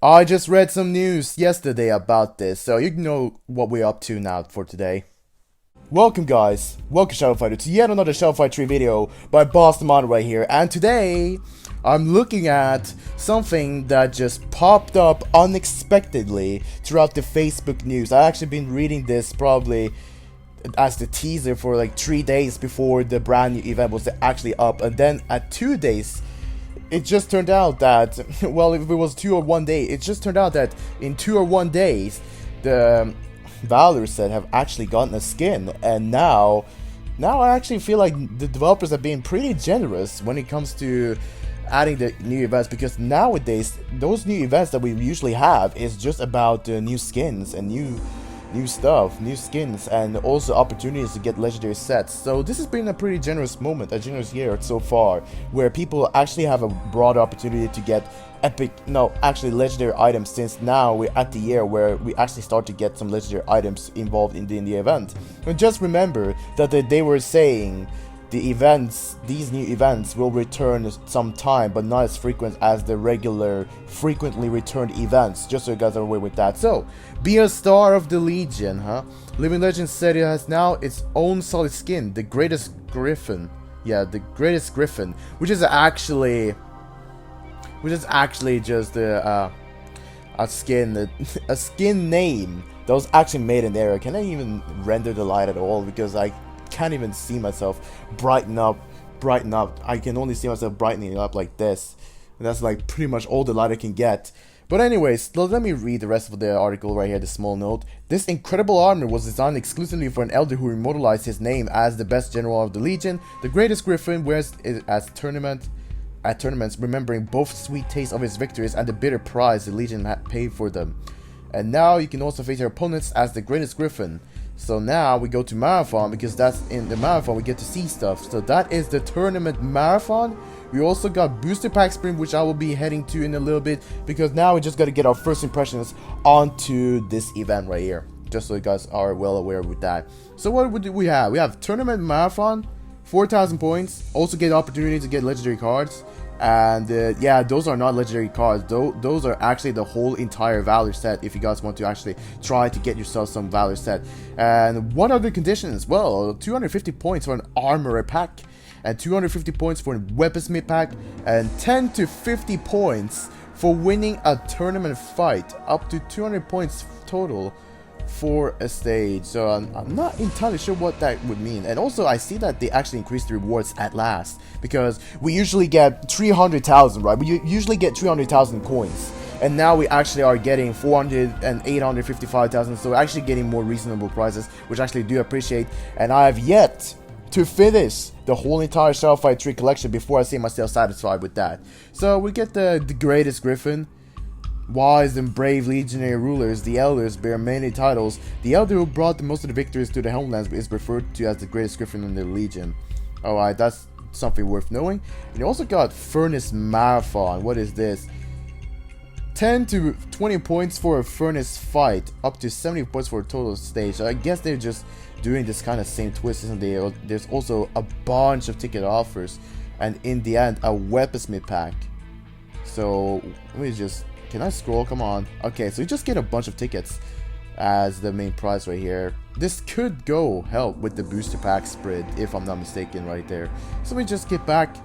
I just read some news yesterday about this, so you know what we're up to now for today. Welcome guys, welcome Shadow Fighter to yet another Shadow Fight 3 video by Boston Mod right here, and today I'm looking at something that just popped up unexpectedly throughout the Facebook news. I've actually been reading this probably as the teaser for like 3 days before the brand new event was actually up, and then at 2 days it just turned out that, well, if it was 2 or 1 day, it just turned out that in 2 or 1 days, the Valor set have actually gotten a skin, and now I actually feel like the developers are being pretty generous when it comes to adding the new events, because nowadays those new events that we usually have is just about new skins and new stuff, new skins, and also opportunities to get legendary sets. So this has been a pretty generous moment, a generous year so far, where people actually have a broad opportunity to get actually legendary items, since now we're at the year where we actually start to get some legendary items involved in the event. And just remember that they were saying these new events will return sometime, but not as frequent as the regular, frequently returned events, just so you guys are aware with that. So, be a star of the Legion, huh? Living Legends said it has now its own solid skin, the greatest Griffin. Yeah, the greatest Griffin, which is actually just a skin, a skin name that was actually made in error. Can I even render the light at all? Because I can't even see myself brighten up. I can only see myself brightening up like this. And that's like pretty much all the light I can get. But anyways, let me read the rest of the article right here, the small note. This incredible armor was designed exclusively for an elder who immortalized his name as the best general of the Legion. The greatest Griffin wears it at tournaments, remembering both sweet taste of his victories and the bitter price the Legion had paid for them. And now you can also face your opponents as the greatest Griffin. So now we go to Marathon, because that's in the Marathon we get to see stuff. So that is the tournament Marathon. We also got Booster Pack Sprint, which I will be heading to in a little bit, because now we just got to get our first impressions onto this event right here, just so you guys are well aware with that. So what do we have? We have Tournament Marathon, 4,000 points, also get opportunity to get legendary cards. And yeah, those are not legendary cards. Those are actually the whole entire Valor set, if you guys want to actually try to get yourself some Valor set. And what are the conditions? Well, 250 points for an armorer pack, and 250 points for a weaponsmith pack, and 10 to 50 points for winning a tournament fight, up to 200 points total for a stage. So I'm not entirely sure what that would mean. And also I see that they actually increased the rewards at last, because we usually get 300,000, right? We usually get 300,000 coins, and now we actually are getting 400 and 855,000. So we're actually getting more reasonable prices, which I actually do appreciate. And I have yet to finish the whole entire Shadow Fight 3 collection before I see myself satisfied with that. So we get the greatest Griffin. Wise and brave legionary rulers, the elders, bear many titles. The elder who brought the most of the victories to the homelands is referred to as the greatest Griffin in the Legion. Alright, that's something worth knowing. And you also got Furnace Marathon. What is this? 10 to 20 points for a furnace fight, up to 70 points for a total stage. So I guess they're just doing this kind of same twist, isn't they? There's also a bunch of ticket offers, and in the end, a weaponsmith pack. So let me just... Can I scroll? Come on. Okay, so you just get a bunch of tickets as the main prize right here. This could go help with the booster pack spread, if I'm not mistaken, right there. So we just get back,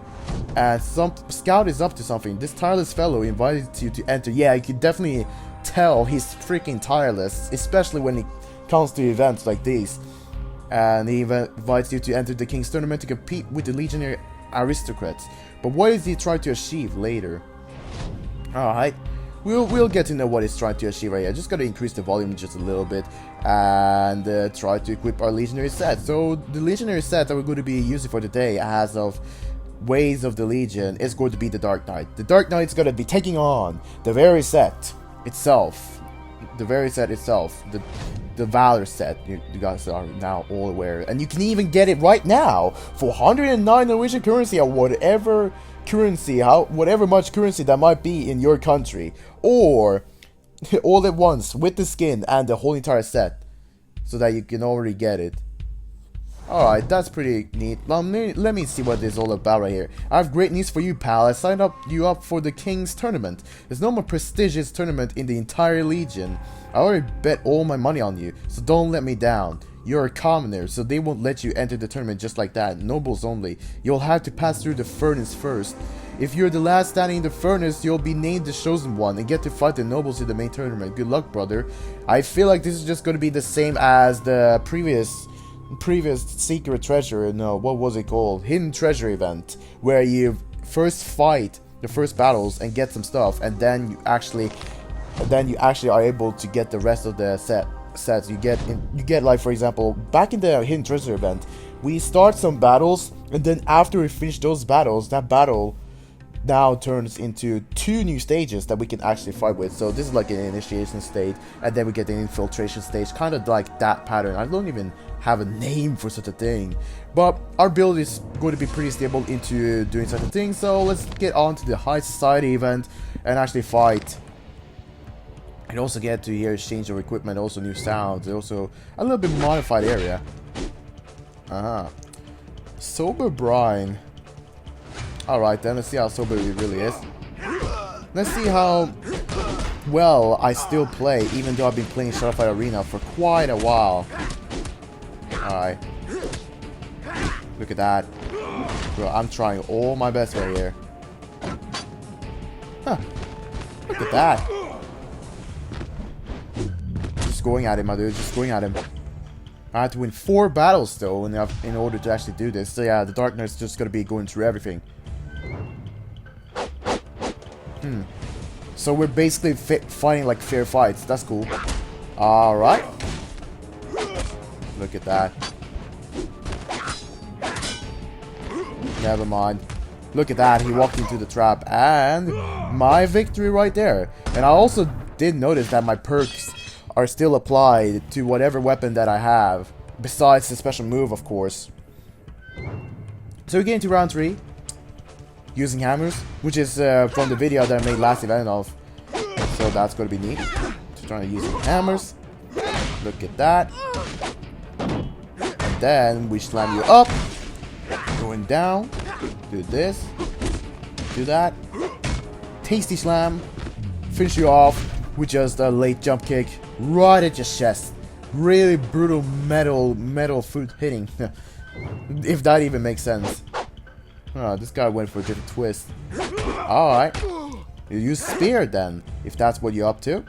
and some scout is up to something. This tireless fellow invited you to enter. Yeah, you can definitely tell he's freaking tireless, especially when it comes to events like these. And he invites you to enter the King's Tournament to compete with the legionary aristocrats. But what is he trying to achieve later? Alright. We'll get to know what it's trying to achieve right here. Just gotta increase the volume just a little bit and try to equip our legionary set. So the legionary set that we're going to be using for today, as of Ways of the Legion, is going to be the Dark Knight. The Dark Knight is going to be taking on the very set itself. The Valor set, you guys are now all aware. And you can even get it right now for 109 Norwegian currency, or whatever currency, whatever much currency that might be in your country, or all at once with the skin and the whole entire set, so that you can already get it. Alright, that's pretty neat. Let me see what this is all about right here. I have great news for you, pal. I signed you up for the King's Tournament. There's no more prestigious tournament in the entire Legion. I already bet all my money on you, so don't let me down. You're a commoner, so they won't let you enter the tournament just like that. Nobles only. You'll have to pass through the furnace first. If you're the last standing in the furnace, you'll be named the chosen one and get to fight the nobles in the main tournament. Good luck, brother. I feel like this is just going to be the same as the previous secret treasure, no, what was it called? Hidden treasure event, where you first fight the first battles and get some stuff, and then you actually are able to get the rest of the sets. You get like, for example, back in the hidden treasure event, we start some battles, and then after we finish those battles, that battle now turns into 2 new stages that we can actually fight with. So this is like an initiation stage, and then we get the infiltration stage, kind of like that pattern. I don't even have a name for such a thing, but our build is going to be pretty stable into doing such a thing. So let's get on to the high society event and actually fight. And also get to hear exchange of equipment, also new sounds, also a little bit modified area. Sober brine. Alright then, let's see how sober he really is. Let's see how well I still play, even though I've been playing Shadowfight Arena for quite a while. Alright. Look at that. Bro, I'm trying all my best right here. Huh. Look at that. Just going at him, my dude. Just going at him. I had to win 4 battles still in order to actually do this. So yeah, the darkness is just gonna be going through everything. So we're basically fighting like fair fights. That's cool. Alright. Look at that. Never mind. Look at that. He walked into the trap. And my victory right there. And I also did notice that my perks are still applied to whatever weapon that I have. Besides the special move, of course. So we get into round 3. Using hammers, which is from the video that I made last event of. So that's going to be neat. Just trying to use some hammers. Look at that. And then we slam you up. Going down. Do this. Do that. Tasty slam. Finish you off with just a late jump kick right at your chest. Really brutal metal foot hitting. If that even makes sense. Oh, this guy went for a different twist. Alright. You use spear then, if that's what you're up to.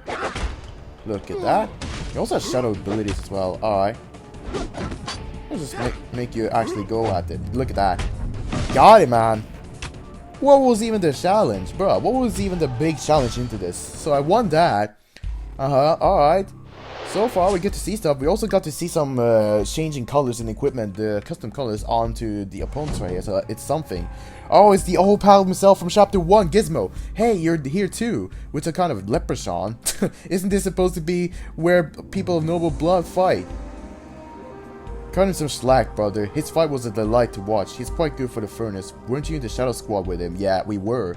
Look at that. You also have shadow abilities as well. Alright. Let's just make you actually go at it. Look at that. Got it, man. What was even the challenge? Bro, what was even the big challenge into this? So I won that. Alright. So far, we get to see stuff. We also got to see some changing colors and equipment, the custom colors onto the opponents right here. So it's something. Oh, it's the old pal himself from Chapter 1, Gizmo. Hey, you're here too, with a kind of leprechaun. Isn't this supposed to be where people of noble blood fight? Cut him some slack, brother. His fight was a delight to watch. He's quite good for the furnace. Weren't you in the Shadow Squad with him? Yeah, we were.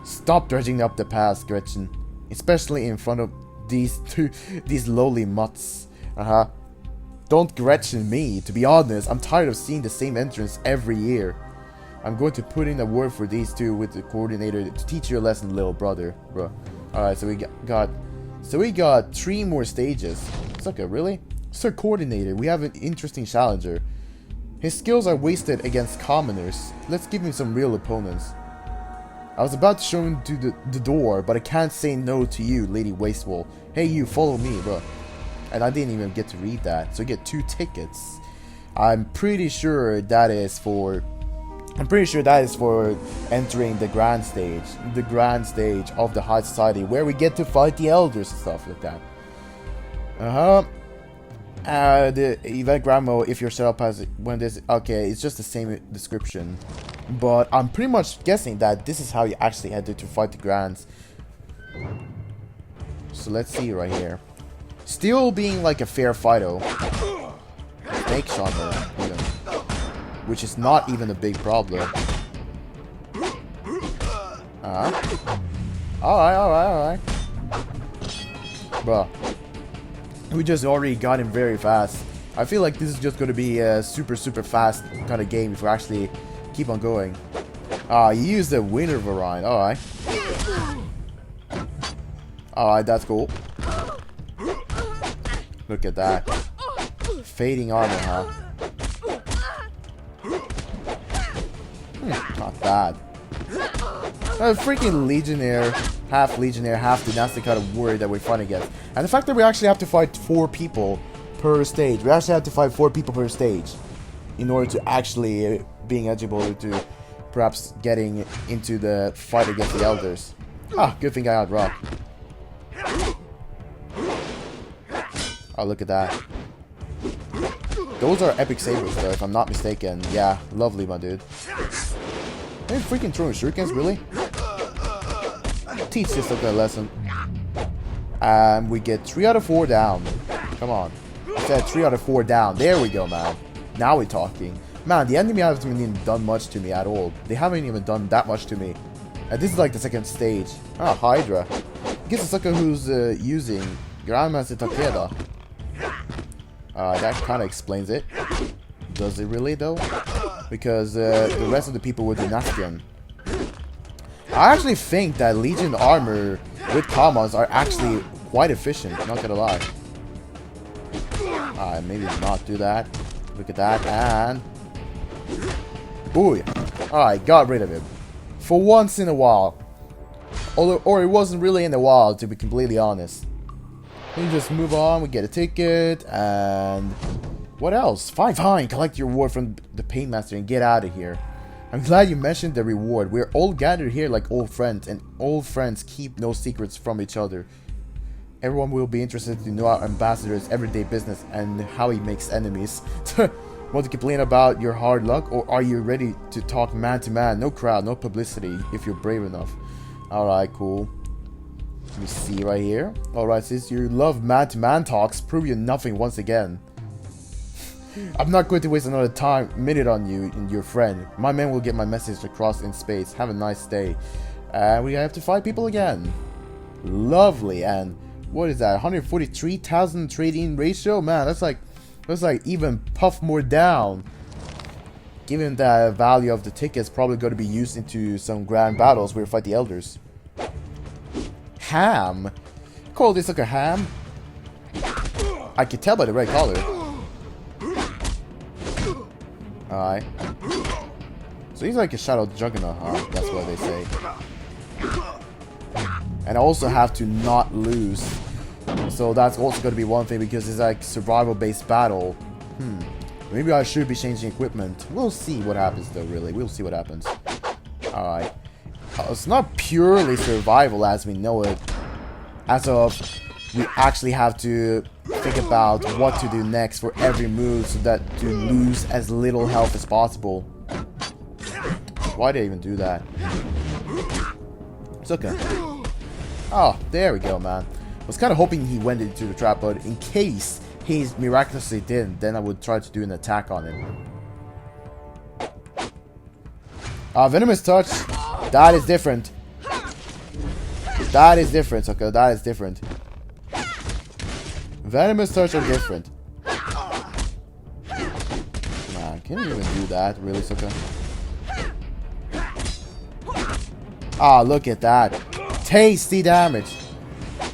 Stop dredging up the past, Gretchen. Especially in front of these lowly mutts. Don't Gretchen me. To be honest, I'm tired of seeing the same entrance every year. I'm going to put in a word for these two with the coordinator to teach you a lesson, little brother, bro. Alright, so we got 3 more stages. Sucker, really? Sir Coordinator, we have an interesting challenger. His skills are wasted against commoners. Let's give him some real opponents. I was about to show him to the door, but I can't say no to you, Lady Wasteful. Hey, you, follow me, bro. And I didn't even get to read that, so you get 2 tickets. I'm pretty sure that is for entering the grand stage of the High Society, where we get to fight the elders and stuff like that. The event grand mode, if you're set up as okay, it's just the same description, but I'm pretty much guessing that this is how you actually enter to fight the grands. So let's see right here. Still being like a fair fighto. Snake shot even, which is not even a big problem. Alright. Bruh. We just already got him very fast. I feel like this is just going to be a super fast kind of game if we actually keep on going. Ah, you use the winner variant. Alright. Alright, that's cool. Look at that. Fading armor, huh? Not bad. A freaking Legionnaire, half Dynastic kind of warrior that we're fighting against. And the fact that we actually have to fight 4 people per stage. We actually have to fight 4 people per stage in order to actually being eligible to perhaps getting into the fight against the Elders. Ah, good thing I had Rock. Oh, look at that. Those are epic sabers though, if I'm not mistaken. Yeah, lovely, my dude. Are you freaking throwing shurikens, really? Teach this a lesson. And we get 3 out of 4 down. Come on. I said 3 out of 4 down. There we go, man. Now we're talking. Man, the enemy haven't even done much to me at all. They haven't even done that much to me. And this is like the 2nd stage. Ah, Hydra. Guess the sucker who's using Grandmaster Takeda. That kind of explains it. Does it really, though? Because the rest of the people were Dynastian. I actually think that Legion armor with commas are actually quite efficient, not gonna lie. Alright, maybe not do that. Look at that, and... Booyah. Alright, got rid of him. For once in a while. Or it wasn't really in a while, to be completely honest. We just move on, we get a ticket, and... What else? Fine, collect your reward from the Paintmaster and get out of here. I'm glad you mentioned the reward. We're all gathered here like old friends, and old friends keep no secrets from each other. Everyone will be interested to know our ambassador's everyday business and how he makes enemies. Want to complain about your hard luck, or are you ready to talk man to man? No crowd, no publicity, if you're brave enough. Alright, cool. Let me see right here. Alright, since you love man to man talks, prove you nothing once again. I'm not going to waste another minute on you and your friend. My men will get my message across in space. Have a nice day. And we have to fight people again. Lovely. And what is that? 143,000 trading ratio? Man, that's like even puff more down. Given the value of the tickets probably going to be used into some grand battles where we fight the Elders. Ham? Call this like a ham? I can tell by the red collar. Alright. So he's like a Shadow Juggernaut, huh? That's what they say. And I also have to not lose. So that's also going to be one thing because it's like survival-based battle. Maybe I should be changing equipment. We'll see what happens though, really. We'll see what happens. Alright. It's not purely survival as we know it. As of, we actually have to think about what to do next for every move so that to lose as little health as possible. Why did I even do that? It's okay. Oh, there we go, man. I was kind of hoping he went into the trap, but in case he miraculously didn't, then I would try to do an attack on him. Venomous Touch. That is different. That is different, okay? That is different. Venomous Touch are different. Man, can you even do that? Really, Suka? Ah, look at that. Tasty damage.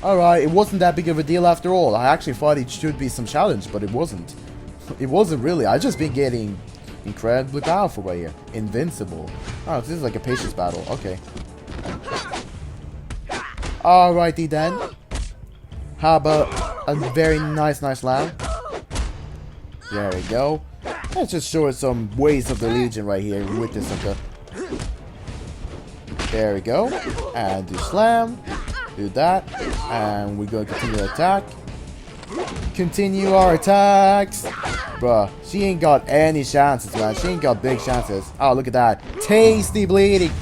Alright, it wasn't that big of a deal after all. I actually thought it should be some challenge, but it wasn't. It wasn't really. I just been getting incredibly powerful right here. Invincible. Oh, this is like a patience battle. Okay. Alrighty then. How about a very nice lamb? There we go. Let's just show us some ways of the Legion right here with this sucker. There we go. And do slam. Do that. And we're going to continue the attack. Continue our attacks. Bruh, she ain't got any chances, man. She ain't got big chances. Oh, look at that. Tasty bleeding.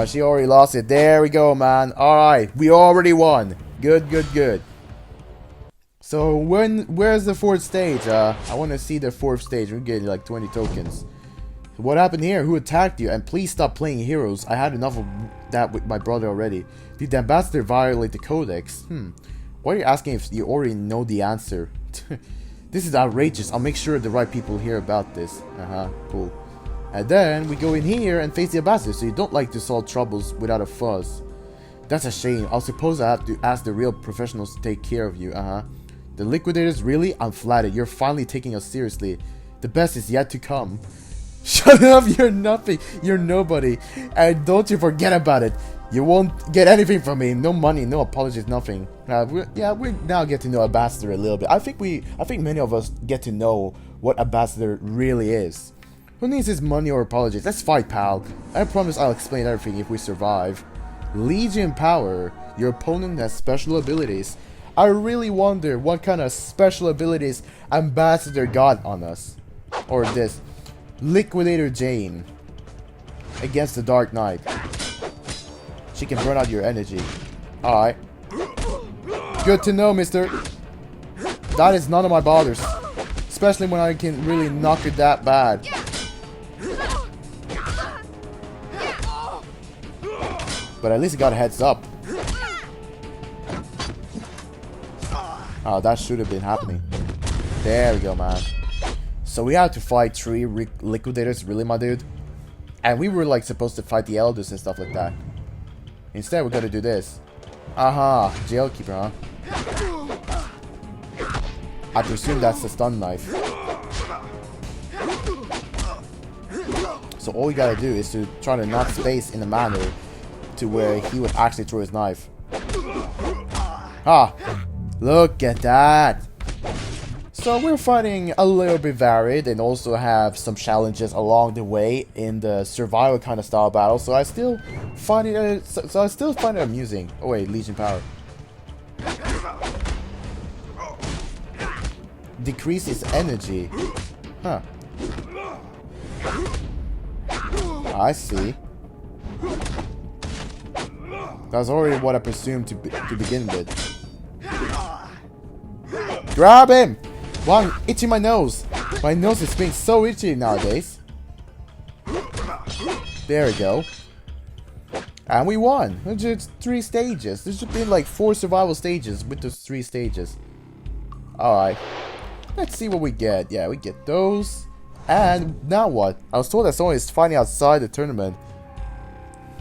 She already lost it. There we go, man. Alright, we already won. Good. So, where's the 4th stage? I want to see the 4th stage. We're getting like 20 tokens. What happened here? Who attacked you? And please stop playing heroes. I had enough of that with my brother already. Did the ambassador violate the codex? Why are you asking if you already know the answer? This is outrageous. I'll make sure the right people hear about this. Cool. And then we go in here and face the ambassador, so you don't like to solve troubles without a fuss. That's a shame. I'll suppose I have to ask the real professionals to take care of you. The liquidators, really? I'm flattered. You're finally taking us seriously. The best is yet to come. Shut up, you're nothing. You're nobody. And don't you forget about it. You won't get anything from me. No money, no apologies, nothing. We now get to know Ambassador a little bit. I think many of us get to know what Ambassador really is. Who needs his money or apologies? Let's fight, pal. I promise I'll explain everything if we survive. Legion power. Your opponent has special abilities. I really wonder what kind of special abilities Ambassador got on us. Or this. Liquidator Jane. Against the Dark Knight. She can burn out your energy. Alright. Good to know, mister. That is none of my bothers. Especially when I can really knock it that bad. But at least it got a heads up. Oh, that should have been happening. There we go, man. So we had to fight 3 liquidators, really, my dude? And we were like supposed to fight the elders and stuff like that. Instead, we gotta do this. Jailkeeper, huh? I presume that's the stun knife. So all we gotta do is to try to knock space in a manner to where he would actually throw his knife. Look at that. So we're fighting a little bit varied and also have some challenges along the way in the survival kind of style battle. So I still find it amusing. Oh wait, Legion power. Decreases energy. I see. That's already what I presumed to begin with. Grab him! Wow, I'm itching my nose. My nose is being so itchy nowadays. There we go. And we won. Just 3 stages. There should be like 4 survival stages with those 3 stages. Alright. Let's see what we get. Yeah, we get those. And now what? I was told that someone is fighting outside the tournament.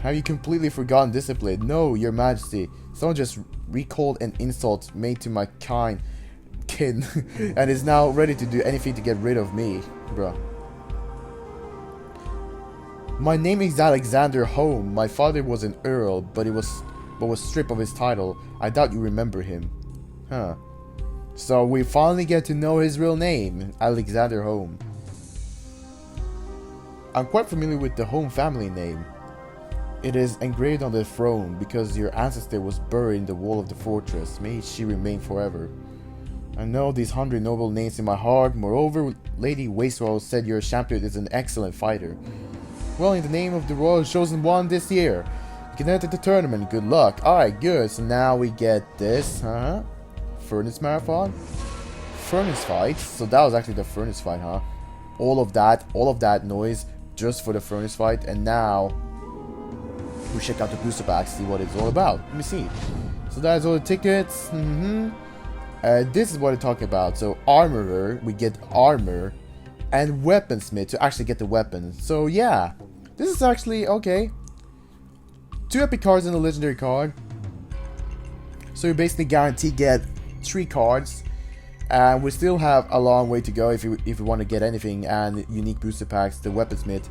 Have you completely forgotten discipline? No, your majesty. Someone just recalled an insult made to my kin and is now ready to do anything to get rid of me, bro. My name is Alexander Home. My father was an earl, but was stripped of his title. I doubt you remember him. So we finally get to know his real name, Alexander Home. I'm quite familiar with the Home family name. It is engraved on the throne because your ancestor was buried in the wall of the fortress. May she remain forever. I know these 100 noble names in my heart. Moreover, Lady Wastrel said your champion is an excellent fighter. Well, in the name of the Royal Chosen One this year, you can enter the tournament. Good luck. Alright, good. So now we get this, Furnace Marathon? Furnace fight. So that was actually the furnace fight, huh? All of that noise just for the furnace fight. And now we check out the booster pack, see what it's all about. Let me see. So that's all the tickets. This is what I'm talking about. So armorer, we get armor, and weaponsmith to actually get the weapon. So yeah, this is actually okay. 2 epic cards and a legendary card. So you basically guarantee get 3 cards, and we still have a long way to go if you want to get anything. And unique booster packs, the weaponsmith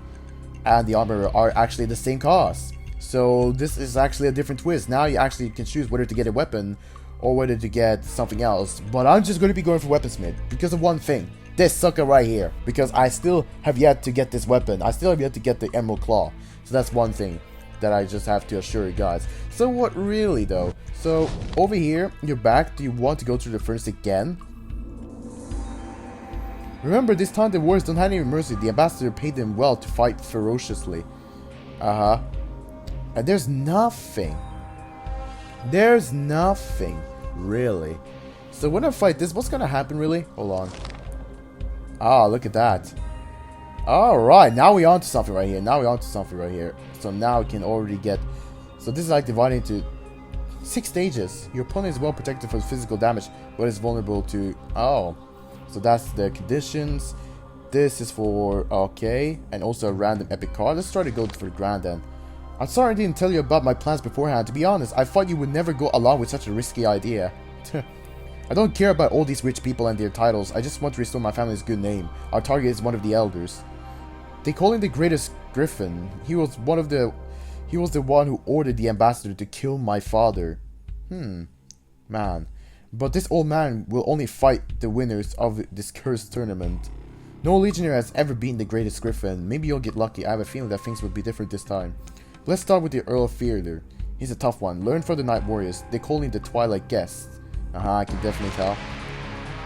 and the armorer are actually the same cost. So this is actually a different twist. Now you actually can choose whether to get a weapon or whether to get something else. But I'm just going to be going for weaponsmith because of one thing. This sucker right here. Because I still have yet to get this weapon. I still have yet to get the Emerald Claw. So that's one thing that I just have to assure you guys. So what really though? So over here, you're back. Do you want to go through the furnace again? Remember, this time the warriors don't have any mercy. The ambassador paid them well to fight ferociously. And there's nothing. There's nothing. Really. So when I fight this, what's gonna happen really? Hold on. Ah, look at that. Alright, now we're onto something right here. So now we can already get... So this is like divided into 6 stages. Your opponent is well protected from physical damage, but is vulnerable to... Oh. So that's the conditions. This is for, okay, and also a random epic card. Let's try to go for the grand then. I'm sorry I didn't tell you about my plans beforehand. To be honest, I thought you would never go along with such a risky idea. I don't care about all these rich people and their titles. I just want to restore my family's good name. Our target is one of the elders. They call him the greatest griffin. He was the one who ordered the ambassador to kill my father. Man. But this old man will only fight the winners of this cursed tournament. No legionnaire has ever beaten the greatest griffin. Maybe you'll get lucky. I have a feeling that things will be different this time. Let's start with the Earl of Theater. He's a tough one. Learn from the Night Warriors. They call him the Twilight Guest. I can definitely tell.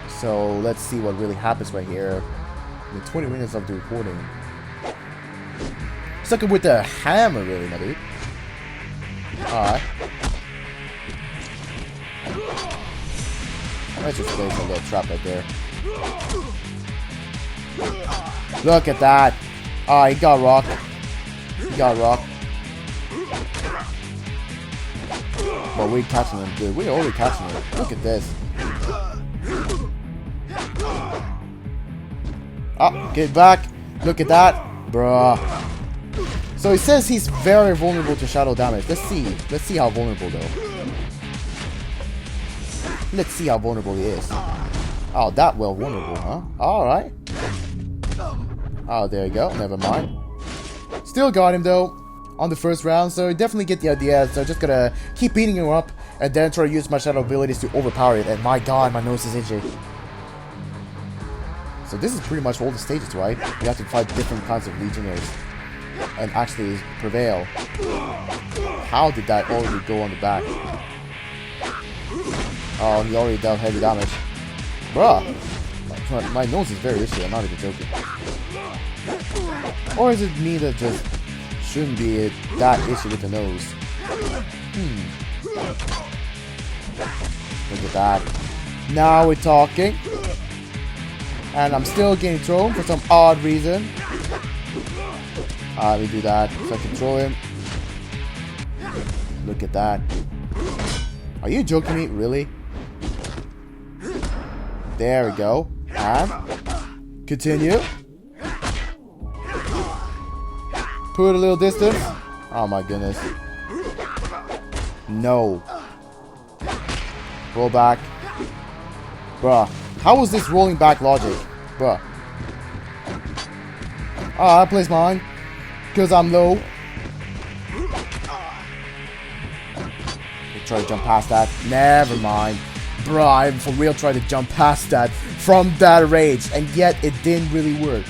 So let's see what really happens right here. In the 20 minutes of the recording. Suck it with the hammer, really, my dude. Alright. Let's just place a little trap right there. Look at that. Ah, he got rocked. He got rocked. But we're catching him, dude. We're already catching him. Look at this. Oh, get back. Look at that. Bruh. So it says he's very vulnerable to shadow damage. Let's see. Let's see how vulnerable, though. Let's see how vulnerable he is. Oh, that well vulnerable, huh? Alright. Oh, there you go. Never mind. Still got him, though, on the first round. So you definitely get the idea. So just gonna keep beating him up and then try to use my shadow abilities to overpower it. And my god, my nose is itchy. So this is pretty much all the stages, right? You have to fight different kinds of legionnaires and actually prevail. How did that already go on the back? Oh, he already dealt heavy damage. Bruh. My nose is very itchy, I'm not even joking. Or is it me that just shouldn't be that itchy with the nose? Look at that. Now we're talking. And I'm still getting thrown for some odd reason. Let me do that so I can throw him. Look at that. Are you joking me? Really? There we go. And continue. Put a little distance. Oh my goodness. No. Roll back. Bruh. How was this rolling back logic? Bruh. Oh, I placed mine. Because I'm low. Try to jump past that. Never mind. Bruh, I for real tried to jump past that from that range. And yet it didn't really work.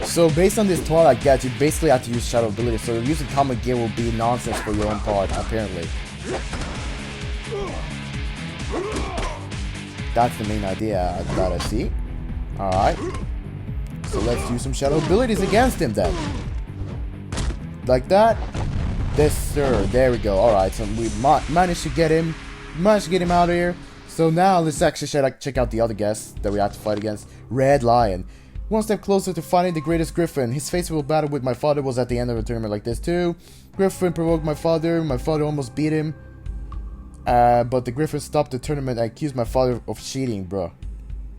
So based on this Twilight Get, you basically have to use shadow ability. So using common gear will be nonsense for your own part, apparently. That's the main idea that I see. Alright. So let's use some shadow abilities against him then. Like that. Yes, sir. There we go. Alright, so we managed to get him. Managed to get him out of here. So now let's actually check out the other guests that we have to fight against. Red Lion. One step closer to fighting the greatest Griffin. His faithful battle with my father was at the end of a tournament like this too. Griffin provoked my father. My father almost beat him. But the Griffin stopped the tournament and accused my father of cheating, bro.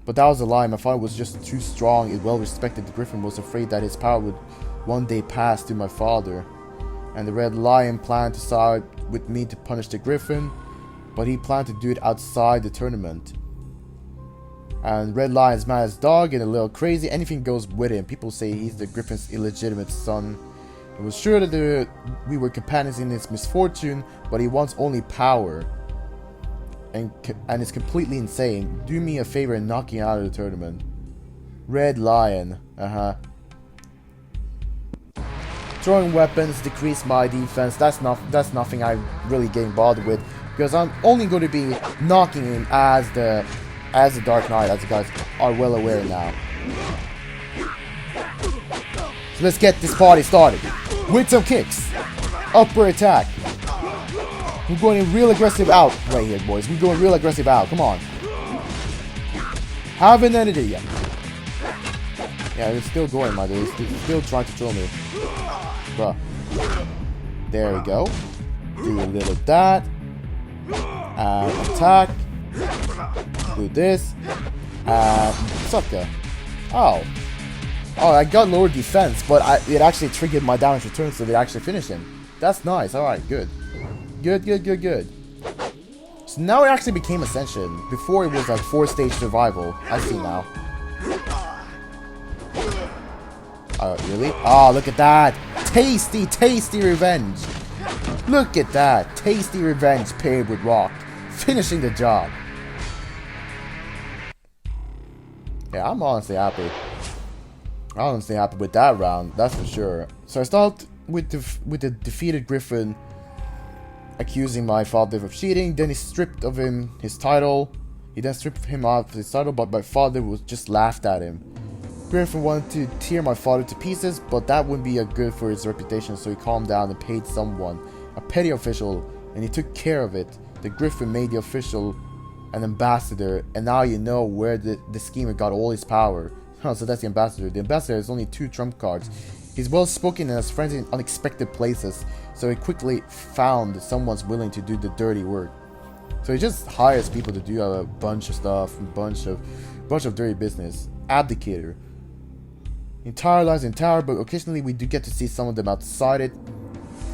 But that was a lie. My father was just too strong and well respected. The Griffin was afraid that his power would one day pass to my father. And the Red Lion planned to side with me to punish the Griffin. But he planned to do it outside the tournament. And Red Lion's mad as dog and a little crazy. Anything goes with him. People say he's the Griffin's illegitimate son. I was sure that we were companions in his misfortune, but he wants only power. And is completely insane. Do me a favor and knock him out of the tournament. Red Lion. Throwing weapons decrease my defense. That's nothing I'm really getting bothered with, because I'm only going to be knocking him as the Dark Knight, as you guys are well aware now. So let's get this party started with some kicks. Upper attack. We're going real aggressive out right here, boys. We're going real aggressive out. Come on. Haven't ended it yet. Yeah, it's still going, my dude. It's still trying to throw me. Bruh. There we go. Do a little of that. And attack. Do this. Sucker. Oh. Oh, I got lower defense, but it actually triggered my damage return, so it actually finished him. That's nice. Alright, good. Good. So now it actually became Ascension. Before it was like 4-stage survival. I see now. Really? Oh, look at that. Tasty revenge. Look at that. Tasty revenge paired with rock. Finishing the job. Yeah, I'm honestly happy. With that round, that's for sure. So I start with the defeated Griffin accusing my father of cheating. Then he stripped of him his title. He then stripped him of his title, but my father was just laughed at him. Griffin wanted to tear my father to pieces, but that wouldn't be good for his reputation, so he calmed down and paid someone, a petty official, and he took care of it. The Griffin made the official an ambassador, and now you know where the schemer got all his power. Huh, so that's the ambassador. The ambassador has only 2 trump cards. He's well spoken and has friends in unexpected places, so he quickly found someone's willing to do the dirty work. So he just hires people to do a bunch of stuff, a bunch of dirty business. Abdicator. Entire lives in tower, but occasionally we do get to see some of them outside it.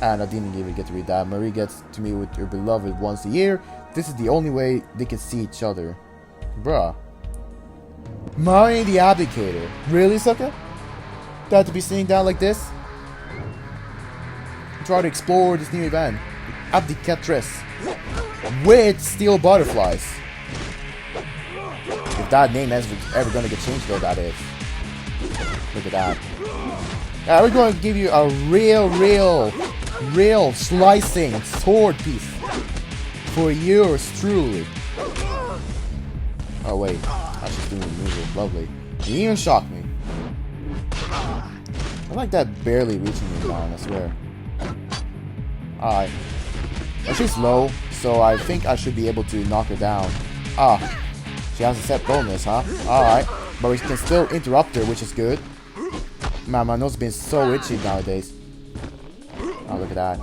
And I didn't even get to read that. Marie gets to meet with her beloved once a year. This is the only way they can see each other. Bruh. Marrying the Abdicator. Really, sucker? Got to be sitting down like this? Try to explore this new event. Abdicatress. With steel butterflies. If that name is ever gonna get changed though, that is. Look at that. Yeah, we're going to give you a real slicing sword piece for yours truly. Oh wait, I should do the removal. Lovely. You even shocked me. I like that barely reaching me down, I swear. Alright. Well, she's low, so I think I should be able to knock her down. Ah, she has a set bonus, huh? Alright. But we can still interrupt her, which is good. Man, my nose has been so itchy nowadays. Oh, look at that.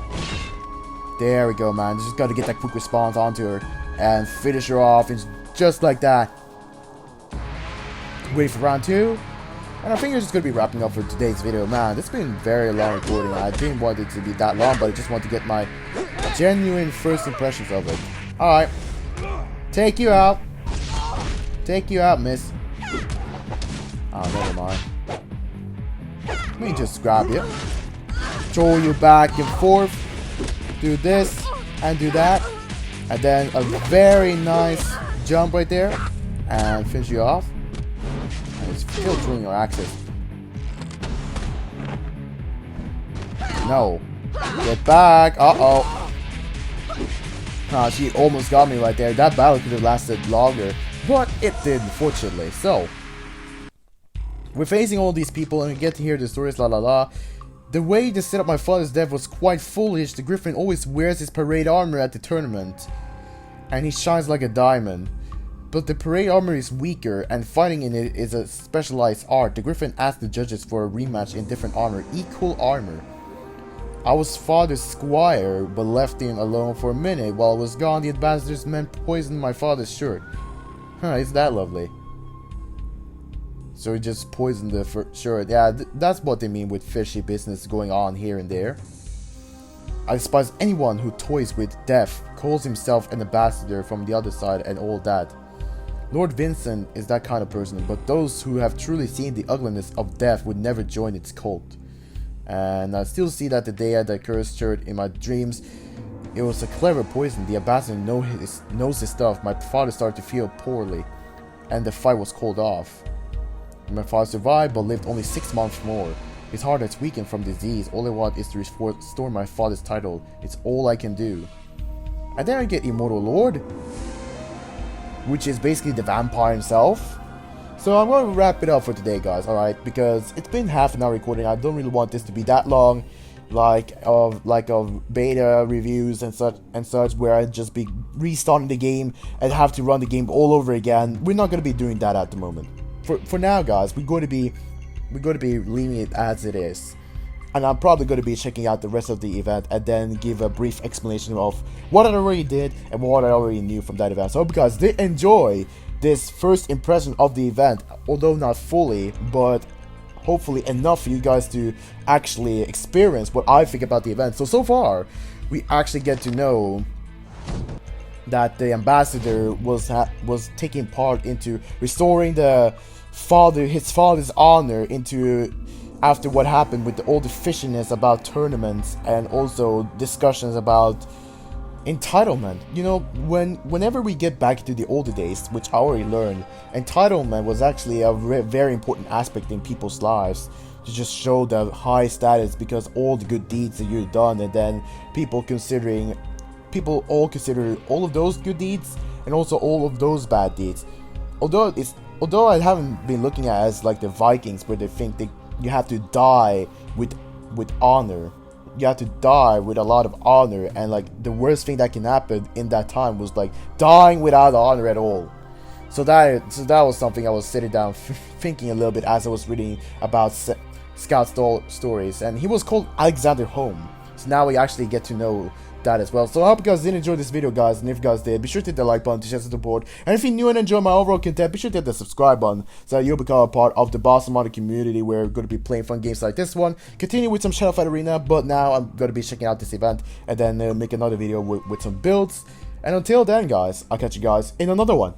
There we go, man. Just got to get that quick response onto her and finish her off. It's just like that. Wait for round 2. And I think we're just going to be wrapping up for today's video. Man, this has been very long recording. I didn't want it to be that long, but I just want to get my genuine first impressions of it. Alright. Take you out. Take you out, miss. Oh, never mind. Let me just grab you. Throw you back and forth. Do this and do that. And then a very nice jump right there. And finish you off. And it's still drilling your axis. No. Get back. Uh-oh. She almost got me right there. That battle could have lasted longer. But it did, fortunately. So, we're facing all these people and we get to hear the stories, la la la. The way to set up my father's death was quite foolish. The Griffin always wears his parade armor at the tournament. And he shines like a diamond. But the parade armor is weaker and fighting in it is a specialized art. The Griffin asked the judges for a rematch in different armor, equal armor. I was father's squire, but left him alone for a minute. While I was gone, the ambassador's men poisoned my father's shirt. Huh, isn't that lovely? So he just poisoned the shirt. Yeah, that's what they mean with fishy business going on here and there. I despise anyone who toys with death, calls himself an ambassador from the other side and all that. Lord Vincent is that kind of person, but those who have truly seen the ugliness of death would never join its cult. And I still see that the day I had that cursed shirt in my dreams. It was a clever poison. The ambassador knows his stuff. My father started to feel poorly, and the fight was called off. My father survived, but lived only 6 months more. His heart has weakened from disease. All I want is to restore my father's title. It's all I can do. And then I get Immortal Lord, which is basically the vampire himself. So I'm going to wrap it up for today, guys, alright? Because it's been half an hour recording. I don't really want this to be that long, like of beta reviews and such, where I'd just be restarting the game and have to run the game all over again. We're not going to be doing that at the moment. For now, guys, we're going to be leaving it as it is. and I'm probably going to be checking out the rest of the event and then give a brief explanation of what I already did and what I already knew from that event. So I hope you guys did enjoy this first impression of the event, although not fully, but hopefully enough for you guys to actually experience what I think about the event. So far, we actually get to know that the ambassador was taking part into restoring his father's honor into after what happened with all the fishiness about tournaments and also discussions about entitlement. You know, whenever we get back to the older days, which I already learned, entitlement was actually a very important aspect in people's lives to just show the high status because all the good deeds that you've done, and then people all consider all of those good deeds and also all of those bad deeds. Although I haven't been looking at it as like the Vikings, where they think you have to die with honor. You have to die with a lot of honor, and like the worst thing that can happen in that time was like dying without honor at all. So that was something I was sitting down thinking a little bit as I was reading about Scout's stories, and he was called Alexander Home. So now we actually get to know that as well. So I hope you guys did enjoy this video, guys, and if you guys did, be sure to hit the like button to show support, and if you're new and enjoy my overall content, be sure to hit the subscribe button so that you'll become a part of the Boston Modding community, where we're going to be playing fun games like this one, continue with some Shadow Fight Arena, but now I'm going to be checking out this event and then make another video with some builds. And until then, guys, I'll catch you guys in another one.